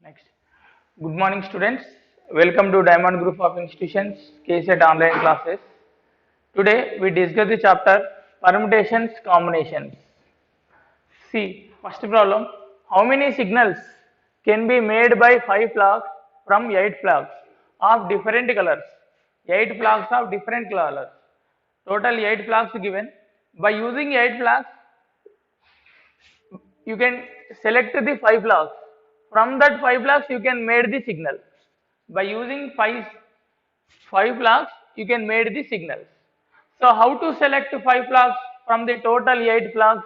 Next. Good morning, students. Welcome to Diamond Group of Institutions KSET online classes. Today we discuss the chapter permutations combinations. See, first problem. How many signals can be made by 5 flags from 8 flags of different colors? 8 flags of different colors. Total 8 flags given. By using 8 flags, you can select the 5 flags. From that 5 flags, you can made the signal. By using five flags, you can made the signals. So how to select 5 flags from the total 8 flags?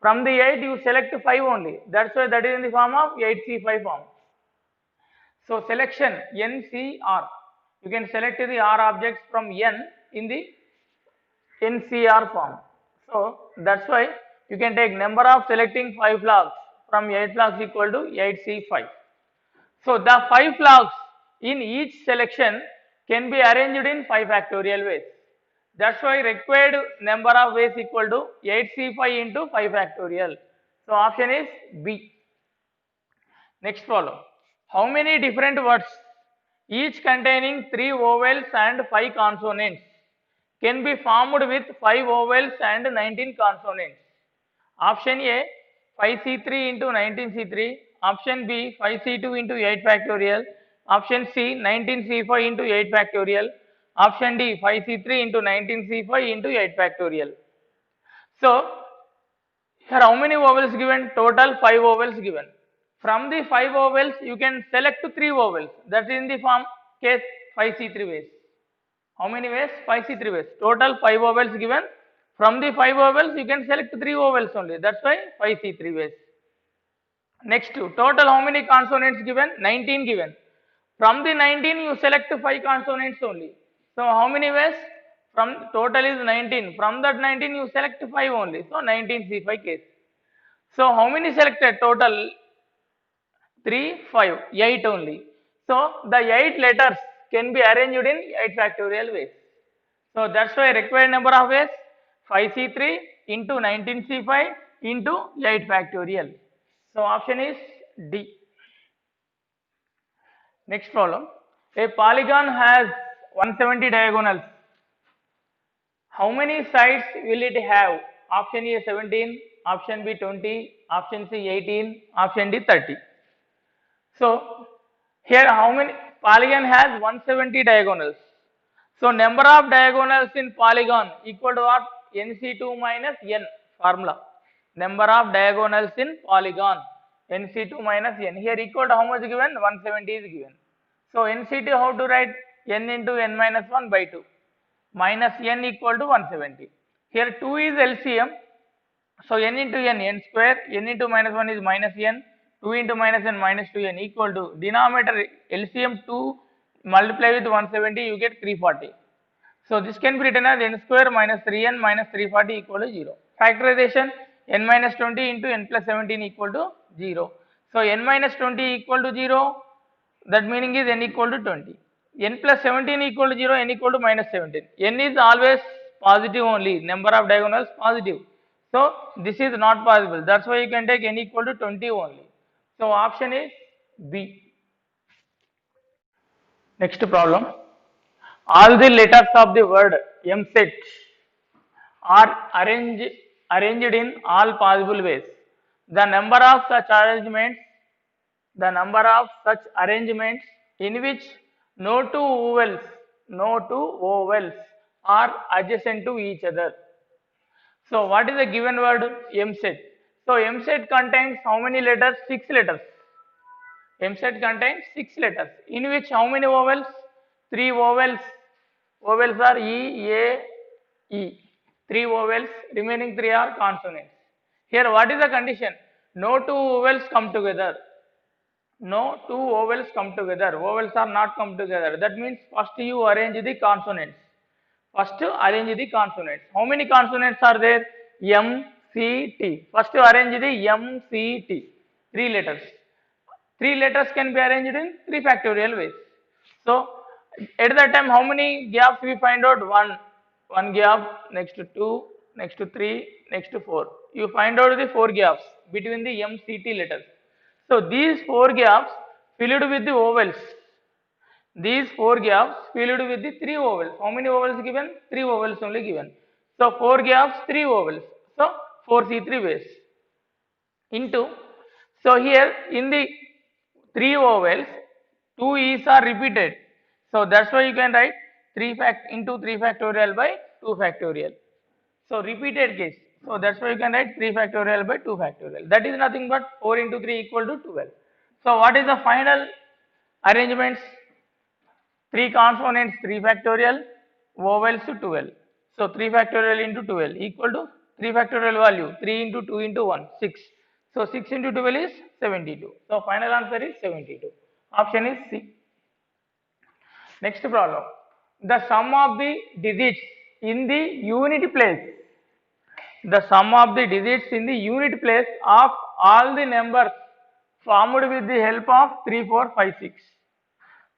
From the 8, you select 5 only. That's why that is in the form of 8C5 form. So selection NCR. You can select the R objects from N in the NCR form. So that's why you can take number of selecting 5 flags from 8 flags equal to 8C5. So the 5 flags in each selection can be arranged in 5 factorial ways. That's why required number of ways equal to 8C5 into 5 factorial. So option is B. Next problem. How many different words, each containing 3 vowels and 5 consonants, can be formed with 5 vowels and 19 consonants? Option A 5C3 into 19C3, option B 5C2 into 8 factorial, option C 19C5 into 8 factorial, option D 5C3 into 19C5 into 8 factorial. So here how many vowels given? Total 5 vowels given. From the 5 vowels you can select 3 vowels, that is in the form case 5C3 ways. How many ways? 5C3 ways. Total 5 vowels given. From the 5 vowels, you can select 3 vowels only. That's why 5C3 ways. Next, total how many consonants given? 19 given. From the 19, you select 5 consonants only. So, how many ways? From total is 19. From that 19, you select 5 only. So, 19C5 case. So, how many selected? Total 3, 5, 8 only. So, the 8 letters can be arranged in 8 factorial ways. So, that's why required number of ways 5C3 into 19C5 into 8 factorial. So, option is D. Next problem. A polygon has 170 diagonals. How many sides will it have? Option A 17, option B 20, option C 18, option D 30. So, here how many polygon has 170 diagonals. So, number of diagonals in polygon equal to what? NC2 minus N formula. Number of diagonals in polygon NC2 minus N. Here equal to how much given? 170 is given. So, NC2 how to write? N into N minus 1 by 2 minus N equal to 170. Here 2 is LCM. So n into n square, n into minus 1 is minus n, 2 into minus n minus 2n equal to denominator LCM 2 multiply with 170, you get 340. So this can be written as n square minus 3n minus 340 equal to 0. Factorization n minus 20 into n plus 17 equal to 0. So n minus 20 equal to 0, that meaning is n equal to 20. N plus 17 equal to 0, n equal to minus 17. N is always positive only, number of diagonals positive. So this is not possible. That's why you can take n equal to 20 only. So option is B. Next problem. All the letters of the word MSET are arranged in all possible ways. The number of such arrangements in which no two vowels are adjacent to each other. So what is the given word MSET? So MSET contains how many letters? 6 letters. MSET contains 6 letters. In which how many vowels? 3 vowels. Vowels are E, A, E. 3 vowels, remaining 3 are consonants. Here what is the condition? No two vowels come together. No two vowels come together. Vowels are not come together. That means first you arrange the consonants. First arrange the consonants. How many consonants are there? M, C, T. First arrange the M, C, T. 3 letters. 3 letters can be arranged in 3 factorial ways. So, at that time how many gaps we find out? 1 gap, next to 2, next to 3, next to 4. You find out the 4 gaps between the M, C, T letters. So, these 4 gaps filled with the ovals. These 4 gaps filled with the 3 ovals. How many ovals given? 3 ovals only given. So 4 gaps, 3 ovals. So 4C3 ways into. So here in the 3 ovals, 2 e's are repeated. So that's why you can write 3 into 3 factorial by 2 factorial. So repeated case. So that's why you can write 3 factorial by 2 factorial. That is nothing but 4 into 3 equal to 12. So what is the final arrangements? 3 consonants 3 factorial, vowels 12. So 3 factorial into 12 equal to 3 factorial value 3 into 2 into 1 6. So 6 into 12 is 72. So final answer is 72. Option is C. Next problem. The sum of the digits in the unit place. The sum of the digits in the unit place of all the numbers formed with the help of 3, 4, 5, 6.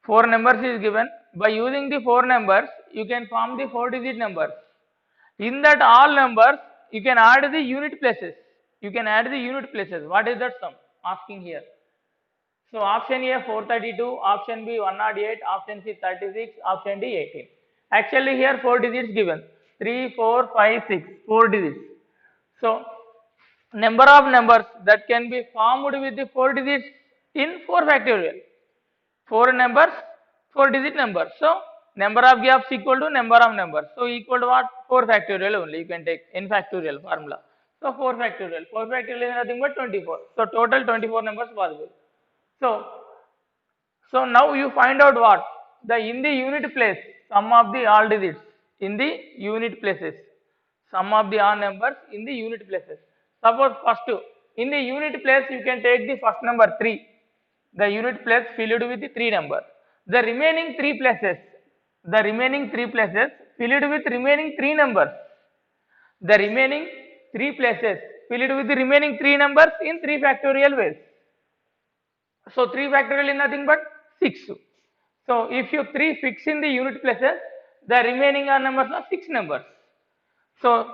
4 numbers is given. By using the 4 numbers, you can form the 4 digit numbers. In that all numbers, you can add the unit places. You can add the unit places. What is that sum? Asking here. So option A 432, option B 108, option C 36, option D 18. Actually here 4 digits given. 3, 4, 5, 6. 4 digits. So number of numbers that can be formed with the 4 digits in 4 factorial. 4 numbers, 4 digit numbers. So number of gaps equal to number of numbers. So equal to what? 4 factorial only. You can take n factorial formula. So 4 factorial. 4 factorial is nothing but 24. So total 24 numbers possible. So now you find out what? The in the unit place, sum of the all digits in the unit places. Sum of the all numbers in the unit places. Suppose first in the unit place you can take the first number 3. The unit place filled with the 3 number. The remaining 3 places filled with remaining 3 numbers. The remaining 3 places filled with the remaining 3 numbers in 3 factorial ways. So 3 factorial is nothing but 6. So if you 3 fix in the unit places, the remaining are numbers are 6 numbers. So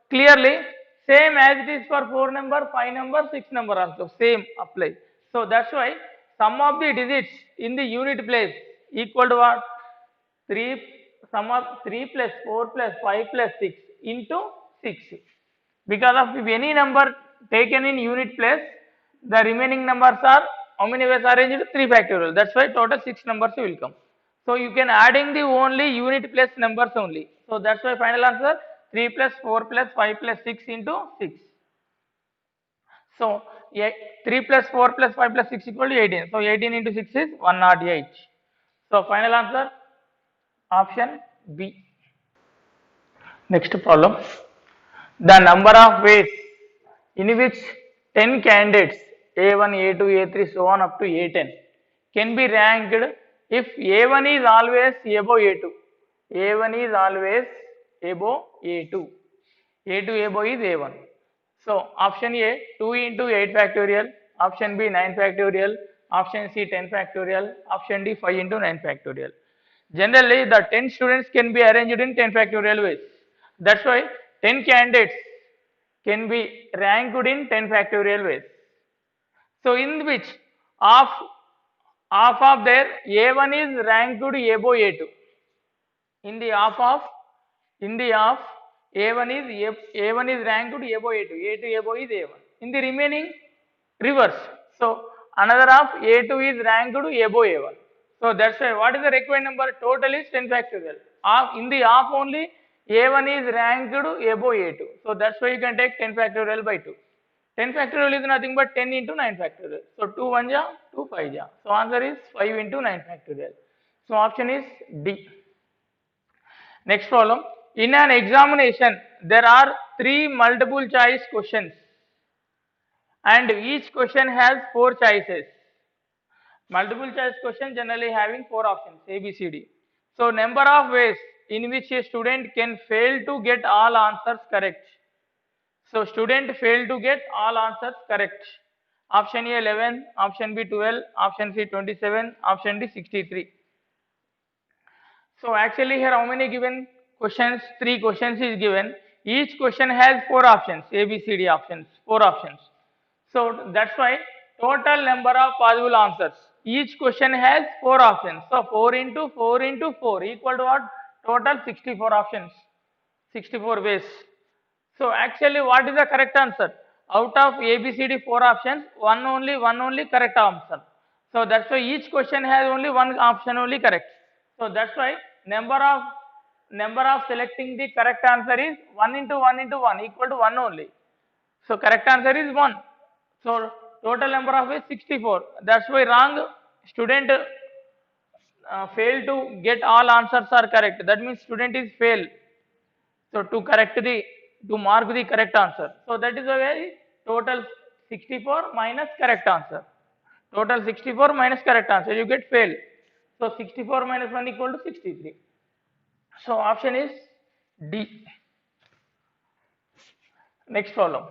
clearly same as it is for 4 number, 5 number, 6 number also same apply. So that's why sum of the digits in the unit place equal to what? 3 sum of 3 plus 4 plus 5 plus 6 into 6. Because of if any number taken in unit place, the remaining numbers are how many ways arranged? 3 factorial. That's why total 6 numbers will come. So you can adding the only unit place numbers only. So that's why final answer 3 plus 4 plus 5 plus 6 into 6. So 3 plus 4 plus 5 plus 6 equal to 18. So 18 into 6 is 108. So final answer option B. Next problem. The number of ways in which 10 candidates A1, A2, A3 so on up to A10 can be ranked if A1 is always above A2. A1 is always above A2. A2 above is A1. So option A 2 into 8 factorial, option B 9 factorial, option C 10 factorial, option D 5 into 9 factorial. Generally the 10 students can be arranged in 10 factorial ways. That's why 10 candidates can be ranked in 10 factorial ways. So in which half of their A1 is ranked above A2. In the half A1 is ranked above A2. A2 above is A1. In the remaining reverse. So another half A2 is ranked above A1. So that's why what is the required number? Total is 10 factorial. In the half only A1 is ranked above A2. So that's why you can take 10 factorial by 2. 10 factorial is nothing but 10 into 9 factorial. So 2 1 ja, 2 5 ja. So answer is 5 into 9 factorial. So option is D. Next problem. In an examination, there are 3 multiple choice questions and each question has 4 choices. Multiple choice question generally having 4 options A, B, C, D. So number of ways in which a student can fail to get all answers correct. So student failed to get all answers correct. Option A 11, option B 12, option C 27, option D 63. So actually here how many given questions? 3 questions is given. Each question has 4 options, A, B, C, D options, 4 options. So that's why total number of possible answers. each question has 4 options. So 4 into 4 into 4 equal to what? Total 64 options, 64 ways. So actually what is the correct answer? Out of A, B, C, D 4 options, one only correct answer. So that's why each question has only one option only correct. So that's why number of selecting the correct answer is 1 into 1 into 1 equal to 1 only. So correct answer is 1. So total number of is 64. That's why wrong student fail to get all answers are correct. That means student is fail. So to mark the correct answer. So that is a very total 64 minus correct answer. Total 64 minus correct answer. You get fail. So 64 minus 1 equal to 63. So option is D. Next problem.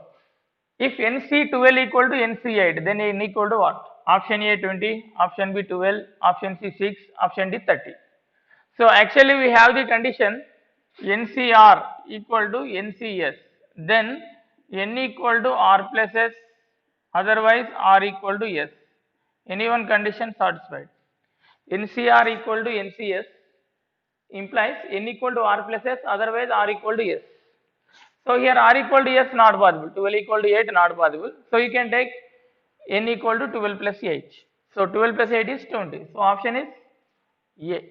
If NC12 equal to NC8, then N equal to what? Option A 20, option B 12, option C 6, option D 30. So actually we have the condition NCR equal to NCS, then N equal to R plus S, otherwise R equal to S. Any one condition satisfied. NCR equal to NCS implies N equal to R plus S, otherwise R equal to S. So here R equal to S not possible, 12 equal to 8 not possible. So you can take N equal to 12 plus 8. So 12 plus 8 is 20. So option is A.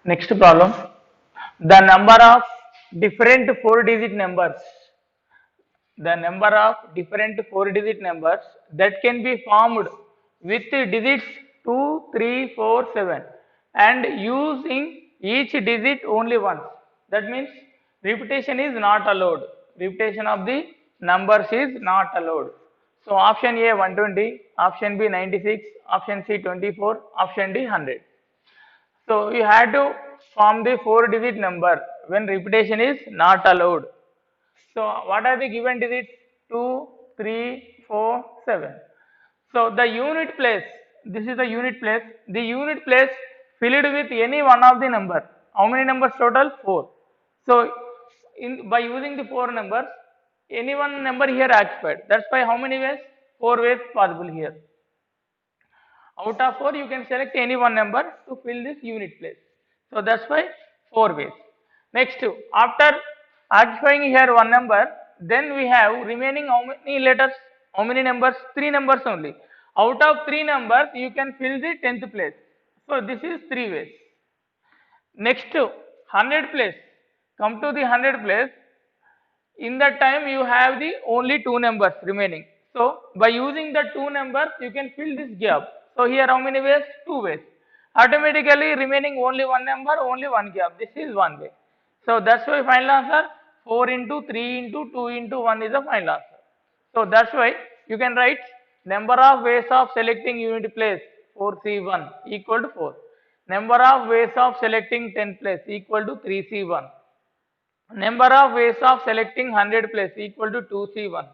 Next problem. The number of different 4-digit numbers. The number of different 4-digit numbers that can be formed with digits 2, 3, 4, 7 and using each digit only once. That means repetition is not allowed. Repetition of the numbers is not allowed. So option A 120, option B 96, option C 24, option D 100. So you had to form the 4-digit number when repetition is not allowed. So what are the given digits? 2, 3, 4, 7. So the unit place, this is the unit place. The unit place filled with any one of the number. How many numbers total? 4. So by using the 4 numbers, any one number here occupied. That's why how many ways? 4 ways possible here. Out of 4 you can select any one number to fill this unit place. So that's why 4 ways. Next, after occupying here one number, then we have remaining how many letters? How many numbers? 3 numbers only. Out of 3 numbers you can fill the 10th place. So this is 3 ways. Next, 100 place. Come to the 100 place. In that time you have the only 2 numbers remaining. So by using the 2 numbers you can fill this gap. So here how many ways? 2 ways. Automatically remaining only one number, only one gap. This is one way. So that's why final answer 4 into 3 into 2 into 1 is the final answer. So that's why you can write number of ways of selecting unit place 4C1 equal to 4. Number of ways of selecting 10th place equal to 3C1. Number of ways of selecting 100 place equal to 2C1.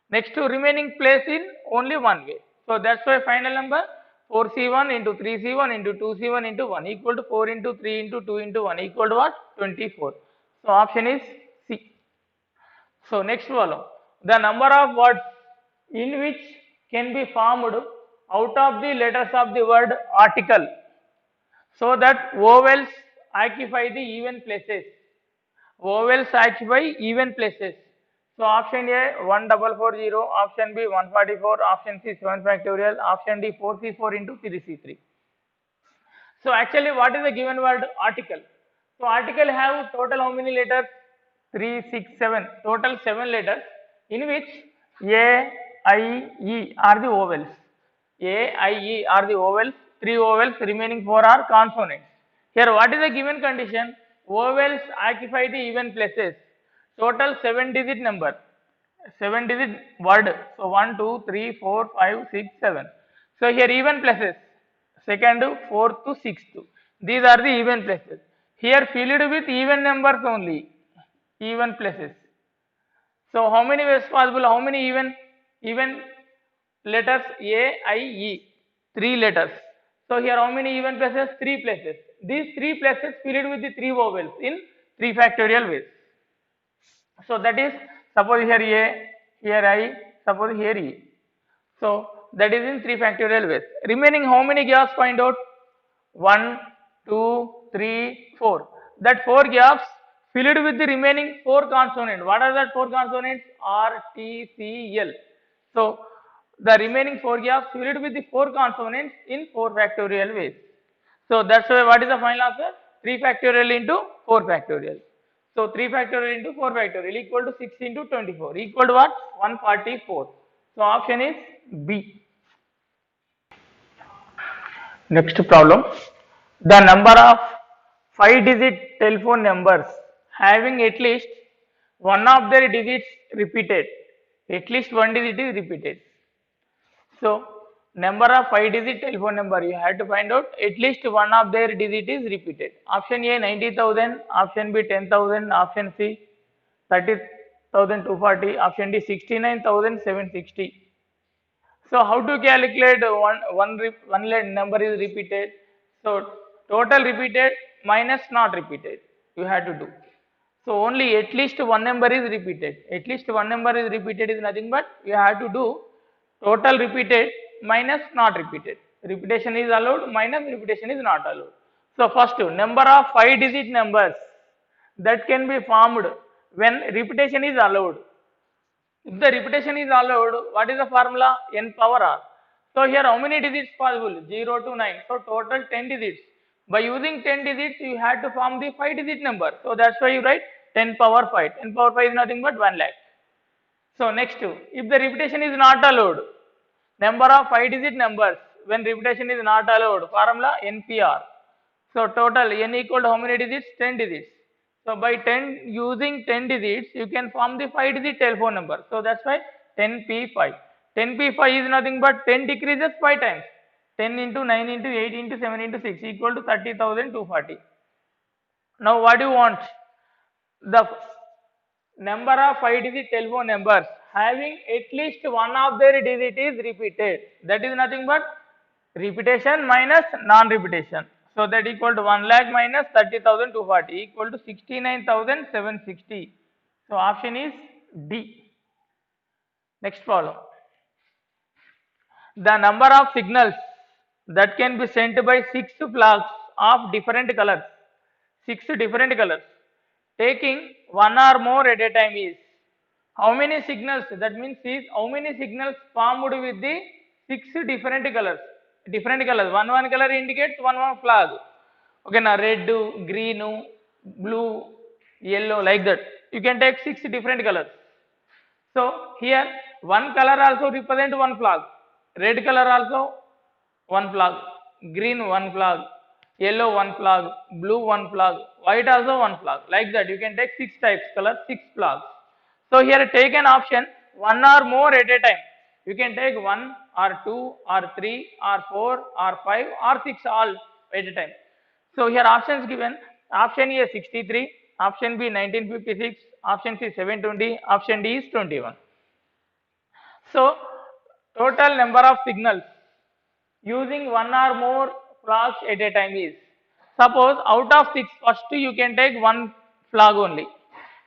Next to remaining place in only one way. So that's why final number 4C1 into 3C1 into 2C1 into 1 equal to 4 into 3 into 2 into 1 equal to what? 24. So option is C. So next column. The number of words in which can be formed out of the letters of the word article so that vowels occupy the even places. Vowels occupy even places. So option A 1440, option B 144, option C 7 factorial, option D 4C4 into 3C3. So actually what is the given word article? So article have total how many letters? 3, 6, 7. Total 7 letters in which A, I, E are the vowels. A, I, E are the vowels. 3 vowels, remaining 4 are consonants. Here what is the given condition? Vowels occupy the even places. Total 7-digit number. 7-digit word. So 1, 2, 3, 4, 5, 6, 7. So here even places. Second, fourth to sixth. These are the even places. Here filled with even numbers only. Even places. So how many ways possible? How many even letters? A, I, E. 3 letters. So here how many even places? 3 places. These 3 places filled with the 3 vowels in 3 factorial ways. So that is suppose here A, here I, suppose here E. So that is in 3 factorial ways. Remaining how many gaps find out? 1, 2, 3, 4. That 4 gaps filled with the remaining 4 consonants. What are that 4 consonants? R, T, C, L. So the remaining 4 gaps filled with the 4 consonants in 4 factorial ways. So that's why what is the final answer? 3 factorial into 4 factorial. So 3 factorial into 4 factorial equal to 6 into 24 equal to what? 144. So option is B. Next problem. The number of 5-digit telephone numbers having at least one of their digits repeated. At least one digit is repeated. So number of 5-digit telephone number, you have to find out at least one of their digit is repeated. Option A 90,000, option B 10,000, option C 30,240, option D 69,760. So how to calculate one number is repeated? So total repeated minus not repeated you have to do. So only at least one number is repeated. At least one number is repeated is nothing but you have to do total repeated minus not repeated. Repetition is allowed, minus repetition is not allowed. So first number of 5-digit numbers that can be formed when repetition is allowed. If the repetition is allowed, what is the formula? N power R. So here how many digits possible? 0 to 9. So total 10 digits. By using 10 digits, you had to form the 5-digit number. So that's why you write 10 power 5. 10 power 5 is nothing but 1 lakh. So next, if the repetition is not allowed, number of 5-digit numbers when repetition is not allowed, formula NPR. So total n equal to how many digits? 10 digits. So by 10 using 10 digits, you can form the 5-digit telephone number. So that's why 10P5. 10P5 is nothing but 10 decreases 5 times. 10 into 9 into 8 into 7 into 6 equal to 30,240. Now what do you want? The number of 5-digit telephone numbers having at least one of their digit is repeated. That is nothing but repetition minus non-repetition. So that equal to 1 lakh minus 30,240 equal to 69,760. So option is D. Next problem. The number of signals that can be sent by 6 flags of different colors. 6 different colors. Taking one or more at a time is how many signals? That means is how many signals formed with the 6 different colors. Different colors. One color indicates one flag. Okay, now red, green, blue, yellow, like that. You can take 6 different colors. So here one color also represent one flag. Red color also one flag. Green one flag. Yellow one flag. Blue one flag. White also one flag. Like that you can take 6 types color, 6 flags. So here take an option one or more at a time. You can take 1 or 2 or 3 or 4 or 5 or 6 all at a time. So here options given, option A 63, option B 1956, option C 720, option D is 21. So total number of signals using one or more flags at a time is, suppose out of 6 first you can take one flag only,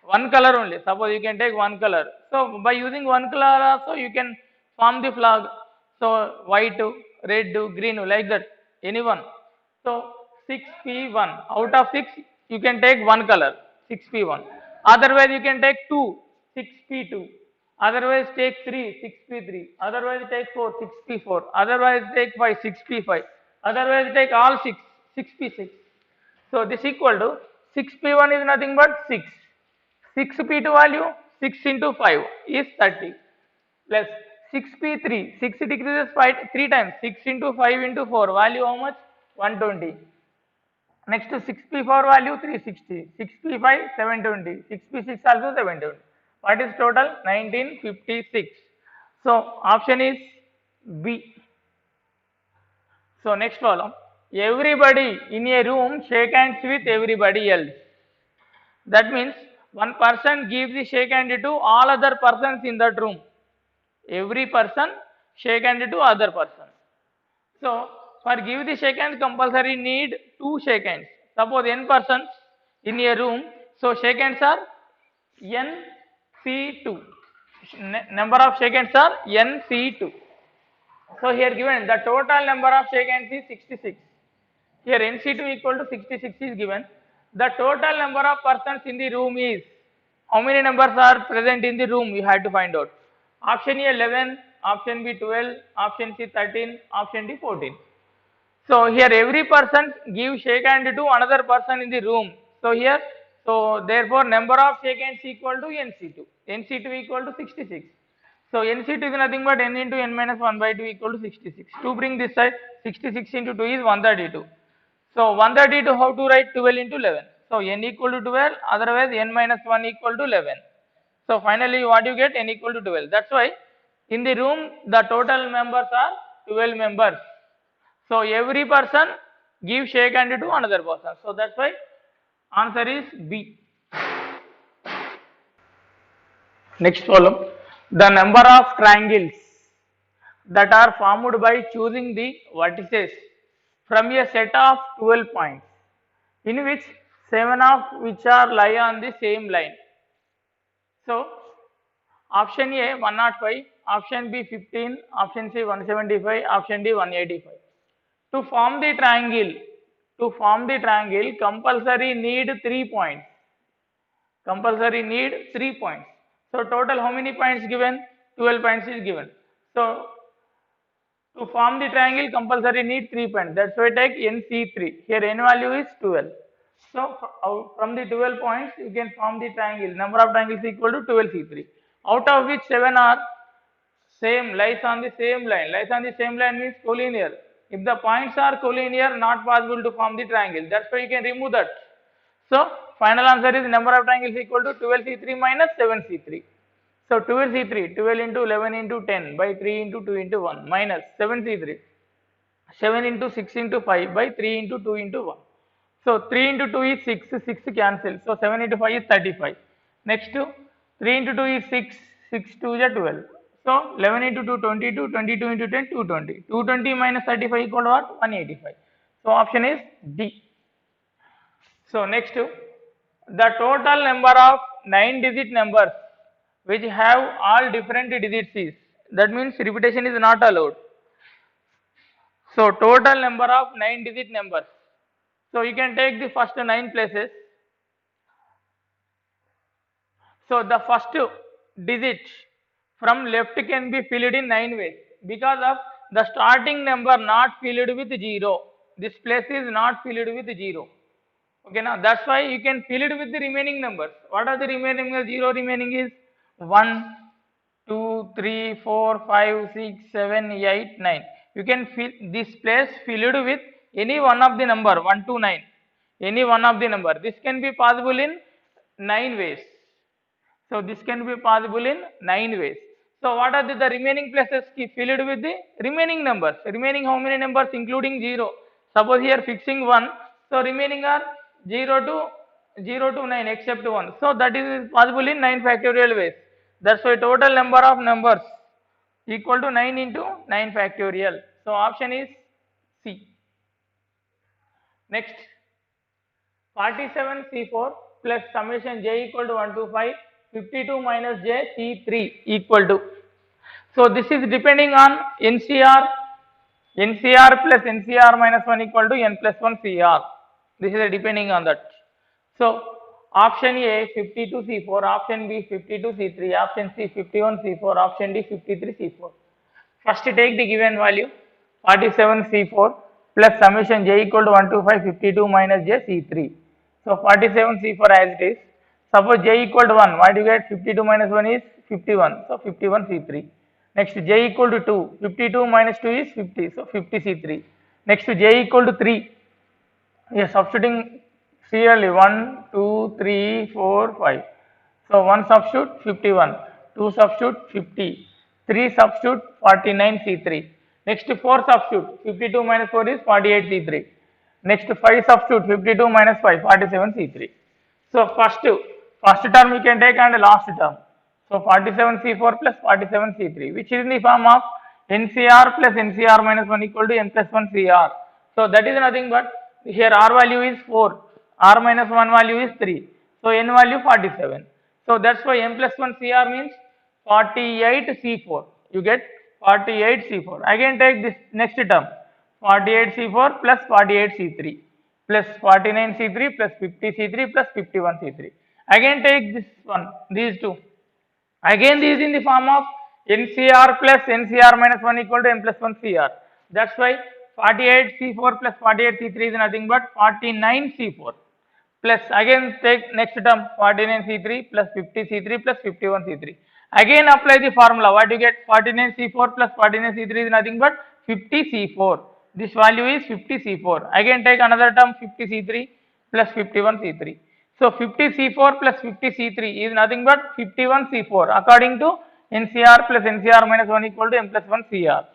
one color only. Suppose you can take one color. So by using one color also you can form the flag. So white, red, green, like that, anyone. So 6P1 out of 6 you can take one color, 6P1. Otherwise you can take 2, 6P2. Otherwise take 3, 6P3. Otherwise take 4, 6P4. Otherwise take 5, 6P5. Otherwise take all 6, 6P6. So this equal to 6P1 is nothing but 6. 6P2 value 6 into 5 is 30 plus 6P3, 6 decreases 5, 3 times, 6 into 5 into 4 value how much? 120. Next to 6P4 value 360, 6P5 720, 6P6 also 720. What is total? 1956. So option is B. So next problem. Everybody in a room shake hands with everybody else. That means one person gives the shake hand to all other persons in that room. Every person shake hand to other person. So for give the shake hands compulsory need 2 shake hands. Suppose n persons in a room, so shake hands are NC2. Number of shake hands are NC2. So here given the total number of shake hands is 66. Here NC2 equal to 66 is given. The total number of persons in the room is, how many numbers are present in the room, you have to find out. Option A 11, option B 12, option C 13, option D 14. So here every person gives shake hand to another person in the room. So here, so therefore number of shake hands equal to NC2. NC2 equal to 66. So NC2 is nothing but n into n minus 1 by 2 equal to 66. To bring this side, 66 into 2 is 132. So 132 how to write 12 into 11. So n equal to 12, otherwise n minus 1 equal to 11. So finally what you get, n equal to 12. That's why in the room the total members are 12 members. So every person gives shake hand to another person. So that's why answer is B. Next column, the number of triangles that are formed by choosing the vertices from a set of 12 points, in which 7 of which are lie on the same line. So option A 105, option B 15, option C 175, option D 185. To form the triangle, compulsory need 3 points. Compulsory need 3 points. So total how many points given? 12 points is given. So to form the triangle, compulsory need 3 points. That's why take NC3. Here n value is 12. So from the 12 points, you can form the triangle. Number of triangles equal to 12C3. Out of which 7 are same, lies on the same line. Lies on the same line means collinear. If the points are collinear, not possible to form the triangle. That's why you can remove that. So final answer is number of triangles equal to 12C3 minus 7C3. So 12C3, 12 into 11 into 10 by 3 into 2 into 1 minus 7C3, 7 into 6 into 5 by 3 into 2 into 1. So 3 into 2 is 6, 6 cancel. So 7 into 5 is 35. Next 3 into 2 is 6, 6 2 is 12. So 11 into 2 22, 22 into 10 220. 220 minus 35 equal to what? 185. So option is D. So next, the total number of 9-digit numbers which have all different digits is, that means repetition is not allowed. So total number of 9-digit numbers. So you can take the first 9 places. So the first digit from left can be filled in 9 ways because of the starting number not filled with 0. This place is not filled with 0. Okay, now that's why you can fill it with the remaining numbers. What are the remaining numbers? 0 remaining is 1, 2, 3, 4, 5, 6, 7, 8, 9. You can fill this place filled with any one of the number 1 to 9. Any one of the number. This can be possible in 9 ways. So this can be possible in 9 ways. So what are the remaining places filled with the remaining numbers? Remaining how many numbers including 0? Suppose here fixing 1. So remaining are 0 to 9 except 1. So that is possible in 9 factorial ways. That's why total number of numbers equal to 9 into 9 factorial. So option is C. Next, 47C4 plus summation j equal to 1 to 5, 52 minus j C3 equal to. So this is depending on NCR plus NCR minus 1 equal to n plus 1 CR. This is depending on that. So option A 52C4, option B 52C3, option C 51C4, option D 53C4. First take the given value 47C4 plus summation j equal to 1 to 5, 52 minus j C3. So 47C4 as it is. Suppose j equal to 1, what do you get? 52 minus 1 is 51. So 51C3. Next j equal to 2, 52 minus 2 is 50. So 50C3. Next j equal to 3. Yes, substituting serially 1, 2, 3, 4, 5. So 1 substitute 51, 2 substitute 50, 3 substitute 49C3. Next 4 substitute 52 minus 4 is 48C3. Next 5 substitute 52 minus 5 47C3. So first term we can take and last term. So 47C4 plus 47C3, which is in the form of NCR plus NCR minus 1 equal to n plus 1 CR. So that is nothing but here R value is 4, R minus 1 value is 3. So n value 47. So that's why n plus 1 CR means 48C4. You get 48C4. Again take this next term 48C4 plus 48C3 plus 49C3 plus 50C3 plus 51C3. Again take this one, these two. Again these in the form of NCR plus NCR minus 1 equal to N plus 1 CR. That's why 48C4 plus 48C3 is nothing but 49C4 plus again take next term 49C3 plus 50C3 plus 51C3. Again apply the formula. What you get? 49C4 plus 49C3 is nothing but 50C4. This value is 50C4. Again take another term 50C3 plus 51C3. So 50C4 plus 50C3 is nothing but 51C4 according to NCR plus NCR minus 1 equal to N plus 1 CR.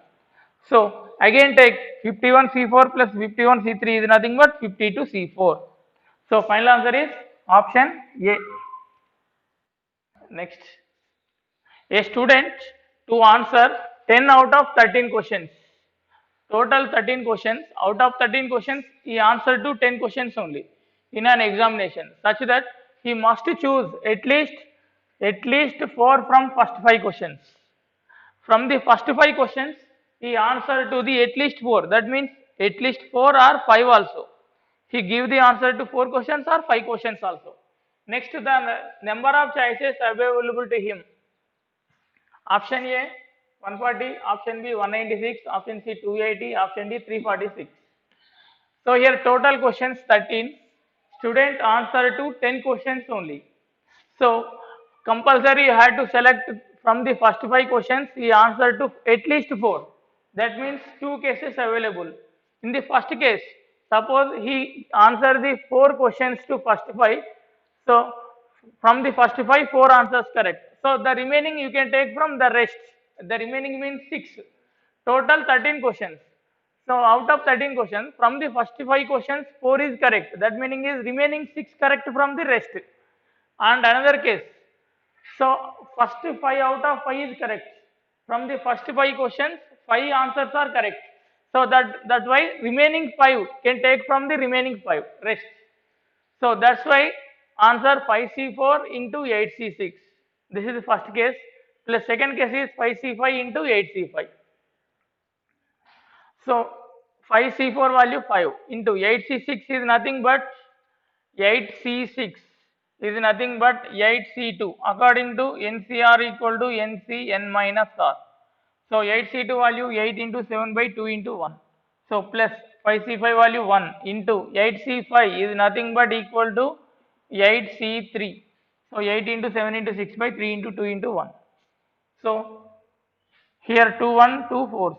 So again take 51C4 plus 51C3 is nothing but 52C4. So final answer is option A. Next, a student to answer 10 out of 13 questions. Total 13 questions. Out of 13 questions, he answered to 10 questions only in an examination, such that he must choose at least 4 from first 5 questions. From the first 5 questions, he answered to the at least 4. That means at least 4 or 5 also. He give the answer to 4 questions or 5 questions also. Next, the number of choices available to him. Option A 140, option B 196, option C 280, option D 346. So here total questions 13. Student answered to 10 questions only. So compulsory you had to select from the first 5 questions, he answered to at least 4. That means 2 cases available. In the first case, suppose he answered the 4 questions to first 5. So from the first 5, 4 answers correct. So the remaining you can take from the rest. The remaining means 6. Total 13 questions. So out of 13 questions, from the first 5 questions, 4 is correct. That meaning is remaining 6 correct from the rest. And another case, so first 5 out of 5 is correct. From the first 5 questions, 5 answers are correct. So that's why remaining 5 can take from the remaining 5 rest. So that's why answer 5C4 into 8C6. This is the first case. Plus second case is 5C5 into 8C5. So 5C4 value 5 into 8C6 is nothing but 8C6 is nothing but 8C2 according to NCR equal to NCN minus R. So 8C2 value 8 into 7 by 2 into 1. So plus 5C5 value 1 into 8C5 is nothing but equal to 8C3. So 8 into 7 into 6 by 3 into 2 into 1. So here 2 1 2 4s.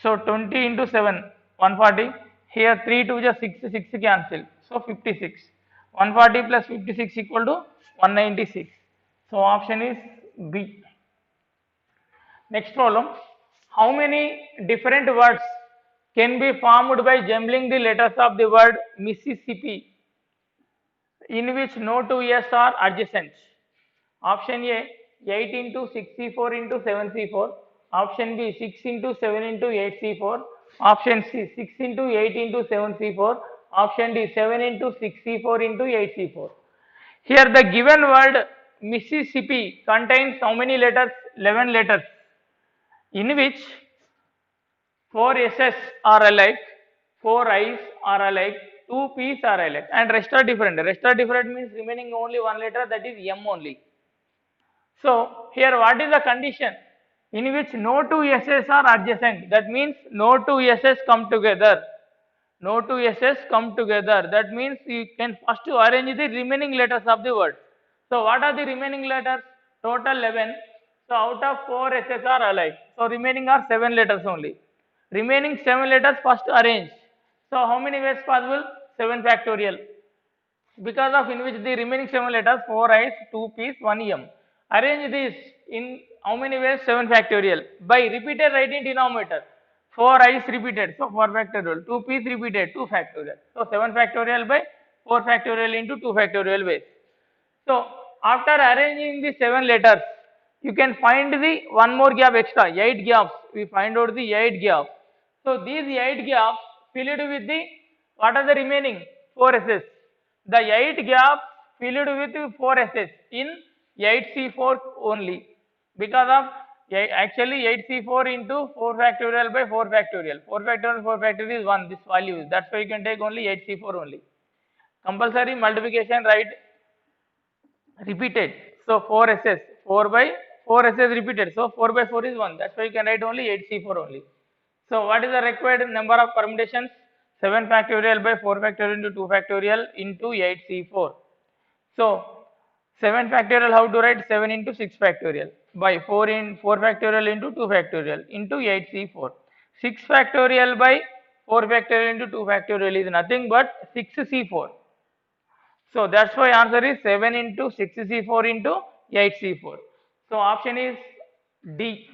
So 20 into 7 140. Here 3 2 just 6 6 cancel. So 56. 140 plus 56 equal to 196. So option is B. Next problem. How many different words can be formed by jumbling the letters of the word Mississippi in which no two S are adjacent? Option A 8 into 6C4 into 7C4. Option B 6 into 7 into 8C4. Option C 6 into 8 into 7C4. Option D 7 into 6C4 into 8C4. Here the given word Mississippi contains how many letters? 11 letters, in which 4 S's are alike, 4 I's are alike, 2 P's are alike, and rest are different. Rest are different means remaining only one letter, that is M only. So here what is the condition? In which no two S's are adjacent. That means no two S's come together. No two S's come together. That means you can first arrange the remaining letters of the word. So what are the remaining letters? Total 11. So out of 4 S's are alike. So remaining are 7 letters only. Remaining 7 letters first arrange. So how many ways possible? 7 factorial. Because of in which the remaining 7 letters 4 I's, 2 P's, 1 M. Arrange this in how many ways? 7 factorial. By repeated right in denominator. 4 I's repeated, so 4 factorial. 2 P's repeated, 2 factorial. So 7 factorial by 4 factorial into 2 factorial ways. So after arranging the 7 letters, you can find the one more gap extra, 8 gaps. We find out the 8 gaps. So these 8 gaps filled with the, what are the remaining? 4 S's. The 8 gaps filled with 4 S's in 8C4 only. Because of Actually 8C4 into 4 factorial by 4 factorial. 4 factorial, 4 factorial is 1, this value. That's why you can take only 8C4 only. Compulsory multiplication, right? Repeated. So 4SS, 4 by 4SS repeated. So 4 by 4 is 1. That's why you can write only 8C4 only. So what is the required number of permutations? 7 factorial by 4 factorial into 2 factorial into 8C4. So 7 factorial, how to write? 7 into 6 factorial by 4 factorial into 2 factorial into 8C4. 6 factorial by 4 factorial into 2 factorial is nothing but 6C4. So that's why answer is 7 into 6C4 into 8C4. So option is D.